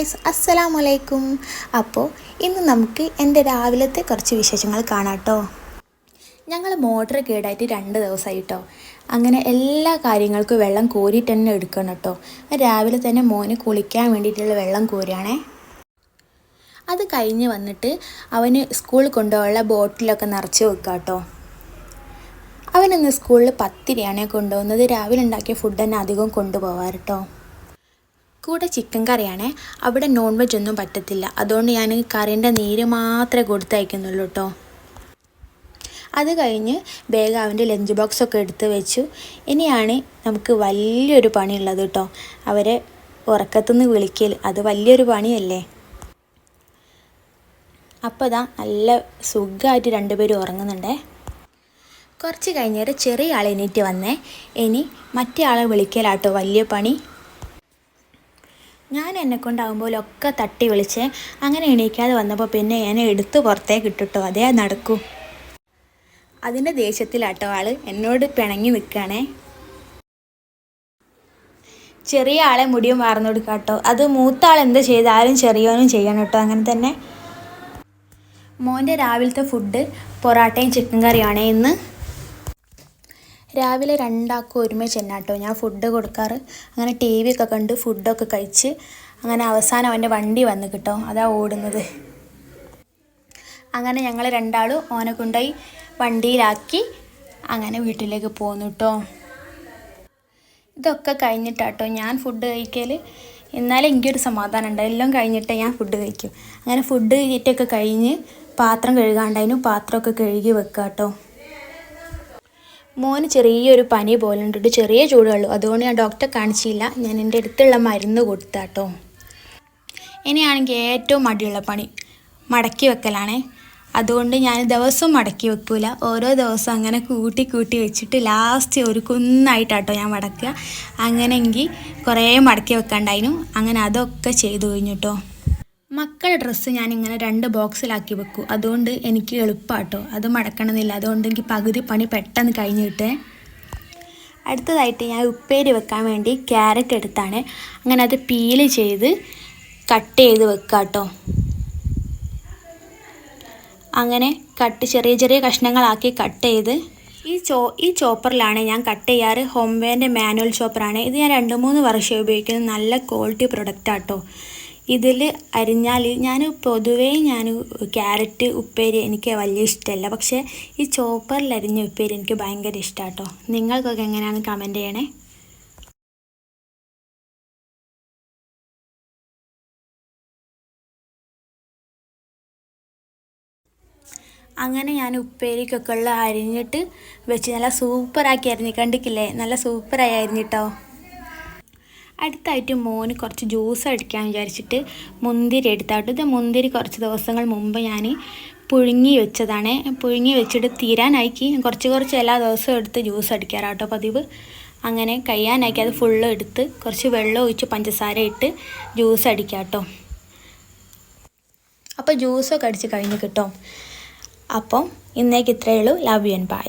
Guys, അസ്സലാമു അലൈക്കും. അപ്പോൾ ഇന്ന് നമുക്ക് എൻ്റെ രാവിലത്തെ കുറച്ച് വിശേഷങ്ങൾ കാണാം കേട്ടോ. ഞങ്ങൾ മോട്ടർ കേടായിട്ട് 2 ദിവസമായി കേട്ടോ. അങ്ങനെ എല്ലാ കാര്യങ്ങൾക്കും വെള്ളം കോരിയിട്ട് തന്നെ എടുക്കണം കേട്ടോ. രാവിലെ തന്നെ മോന് കുളിക്കാൻ വേണ്ടിയിട്ടുള്ള വെള്ളം കോരുകയാണേ. അത് കഴിഞ്ഞ് വന്നിട്ട് അവന് സ്കൂളിൽ കൊണ്ടുപോകാനുള്ള ബോട്ടിലൊക്കെ നിറച്ച് വെക്കുക കേട്ടോ. അവനിന്ന് സ്കൂളിൽ പത്തിരിയാണ് കൊണ്ടുപോകുന്നത്. രാവിലെ ഉണ്ടാക്കിയ ഫുഡ് തന്നെ അധികം കൊണ്ടുപോകാറ് കേട്ടോ. കൂടെ ചിക്കൻ കറിയാണേ. അവിടെ നോൺ വെജ് ഒന്നും പറ്റത്തില്ല, അതുകൊണ്ട് ഞാൻ കറീൻ്റെ നീര് മാത്രമേ കൊടുത്തയക്കുന്നുള്ളൂ കേട്ടോ. അത് കഴിഞ്ഞ് വേഗം അവൻ്റെ ലഞ്ച് ബോക്സൊക്കെ എടുത്ത് വെച്ചു. ഇനിയാണ് നമുക്ക് വലിയൊരു പണിയുള്ളത് കേട്ടോ. അവരെ ഉറക്കത്തുനിന്ന് വിളിക്കൽ, അത് വലിയൊരു പണിയല്ലേ. അപ്പോൾ ഇതാ നല്ല സുഖമായിട്ട് 2 പേരും ഉറങ്ങുന്നുണ്ടേ. കുറച്ച് കഴിഞ്ഞിട്ട് ചെറിയ ആൾ എണീറ്റ് വന്നേ. ഇനി മറ്റേ ആളെ വിളിക്കലാട്ടോ വലിയ പണി. ഞാൻ എന്നെക്കൊണ്ടാകുമ്പോഴൊക്കെ തട്ടി വിളിച്ചേ. അങ്ങനെ എണീക്കാതെ വന്നപ്പോൾ പിന്നെ എന്നെ എടുത്ത് പുറത്തേക്ക് ഇട്ടിട്ടോ. അതേ നടക്കൂ. അതിൻ്റെ ദേഷ്യത്തിലാട്ടോ ആൾ എന്നോട് പിണങ്ങി നിൽക്കുകയാണേ. ചെറിയ ആളെ മുടിയും വാർന്നു കൊടുക്കുക കേട്ടോ. അത് മൂത്ത ആൾ എന്ത് ചെയ്താലും ചെറിയോനും ചെയ്യണം കേട്ടോ. അങ്ങനെ തന്നെ. മോൻ്റെ രാവിലത്തെ ഫുഡ് പൊറാട്ടയും ചിക്കൻ കറിയാണേ ഇന്ന്. രാവിലെ 2 ആൾക്കും ഒരുമിച്ച് തന്നെ കേട്ടോ ഞാൻ ഫുഡ് കൊടുക്കാറ്. അങ്ങനെ TV ഒക്കെ കണ്ട് ഫുഡൊക്കെ കഴിച്ച് അങ്ങനെ അവസാനം അവൻ്റെ വണ്ടി വന്ന് കിട്ടോ. അതാ ഓടുന്നത്. അങ്ങനെ ഞങ്ങൾ 2 ആളും ഓനെ കൊണ്ടുപോയി വണ്ടിയിലാക്കി അങ്ങനെ വീട്ടിലേക്ക് പോന്നു കേട്ടോ. ഇതൊക്കെ കഴിഞ്ഞിട്ടാട്ടോ ഞാൻ ഫുഡ് കഴിക്കൽ. എന്നാലും എനിക്കൊരു സമാധാനം ഉണ്ട്. എല്ലാം കഴിഞ്ഞിട്ടേ ഞാൻ ഫുഡ് കഴിക്കും. അങ്ങനെ ഫുഡ് കഴിച്ചിട്ടൊക്കെ കഴിഞ്ഞ് പാത്രം കഴുകാണ്ടായിരുന്നു. പാത്രമൊക്കെ കഴുകി വെക്കുക കേട്ടോ. മോന് ചെറിയൊരു പനി പോലെ ഉണ്ട്, ചെറിയ ചൂടുള്ളൂ. അതുകൊണ്ട് ഞാൻ ഡോക്ടറെ കാണിച്ചില്ല. ഞാൻ എൻ്റെ അടുത്തുള്ള മരുന്ന് കൊടുത്താട്ടോ. ഇനിയാണെങ്കിൽ ഏറ്റവും മടിയുള്ള പണി മടക്കി വെക്കലാണേ. അതുകൊണ്ട് ഞാൻ ദിവസവും മടക്കി വെക്കൂല. ഓരോ ദിവസം അങ്ങനെ കൂട്ടി കൂട്ടി വെച്ചിട്ട് ലാസ്റ്റ് ഒരു കുന്നായിട്ടാട്ടോ ഞാൻ മടക്കുക. അങ്ങനെയെങ്കിൽ കുറേ മടക്കി വെക്കാണ്ടായിരുന്നു. അങ്ങനെ അതൊക്കെ ചെയ്തു കഴിഞ്ഞിട്ടോ. മക്കളുടെ ഡ്രസ്സ് ഞാനിങ്ങനെ 2 ബോക്സിലാക്കി വെക്കും. അതുകൊണ്ട് എനിക്ക് എളുപ്പമാട്ടോ. അത് മടക്കണമെന്നില്ല. അതുകൊണ്ട് എനിക്ക് പകുതി പണി പെട്ടെന്ന് കഴിഞ്ഞ് കിട്ടേ. അടുത്തതായിട്ട് ഞാൻ ഉപ്പേരി വെക്കാൻ വേണ്ടി ക്യാരറ്റ് എടുത്താണ്. അങ്ങനെ അത് പീല് ചെയ്ത് കട്ട് ചെയ്ത് വെക്കുക കേട്ടോ. അങ്ങനെ ചെറിയ ചെറിയ കഷ്ണങ്ങളാക്കി കട്ട് ചെയ്ത് ഈ ചോപ്പറിലാണ് ഞാൻ കട്ട് ചെയ്യാറ്. ഹോംവേൻ്റെ മാനുവൽ ചോപ്പറാണ് ഇത്. ഞാൻ 2-3 വർഷം ഉപയോഗിക്കുന്നത്. നല്ല ക്വാളിറ്റി പ്രൊഡക്റ്റാട്ടോ. ഇതിൽ അരിഞ്ഞാൽ പൊതുവേ ക്യാരറ്റ് ഉപ്പേരി എനിക്ക് വലിയ ഇഷ്ടമല്ല. പക്ഷേ ഈ ചോപ്പറിൽ അരിഞ്ഞ ഉപ്പേരി എനിക്ക് ഭയങ്കര ഇഷ്ടമാട്ടോ. നിങ്ങൾക്കൊക്കെ എങ്ങനെയാണ് കമൻറ്റ് ചെയ്യണേ. അങ്ങനെ ഞാൻ ഉപ്പേരിക്കൊക്കെ ഉള്ള അരിഞ്ഞിട്ട് വെച്ച് നല്ല സൂപ്പറാക്കി അരിഞ്ഞ് കണ്ടിക്കില്ലേ. നല്ല സൂപ്പറായി അരിഞ്ഞിട്ടോ. അടുത്തായിട്ട് മോന് കുറച്ച് ജ്യൂസ് അടിക്കാൻ വിചാരിച്ചിട്ട് മുന്തിരി എടുത്താട്ടോ. ഇത് മുന്തിരി കുറച്ച് ദിവസങ്ങൾ മുമ്പ് ഞാൻ പുഴുങ്ങി വെച്ചതാണ്. പുഴുങ്ങി വെച്ചിട്ട് തീരാനാക്കി കുറച്ച് എല്ലാ ദിവസവും എടുത്ത് ജ്യൂസ് അടിക്കാറാട്ടോ പതിവ്. അങ്ങനെ കഴിയാനാക്കി അത് ഫുള്ള് എടുത്ത് കുറച്ച് വെള്ളം ഒഴിച്ച് പഞ്ചസാര ഇട്ട് ജ്യൂസ് അടിക്കാം കേട്ടോ. അപ്പോൾ ജ്യൂസൊക്കെ അടിച്ച് കഴിഞ്ഞ് കിട്ടും. അപ്പം ഇന്നേക്ക് ഇത്രയേ ഉള്ളൂ. Love you and by.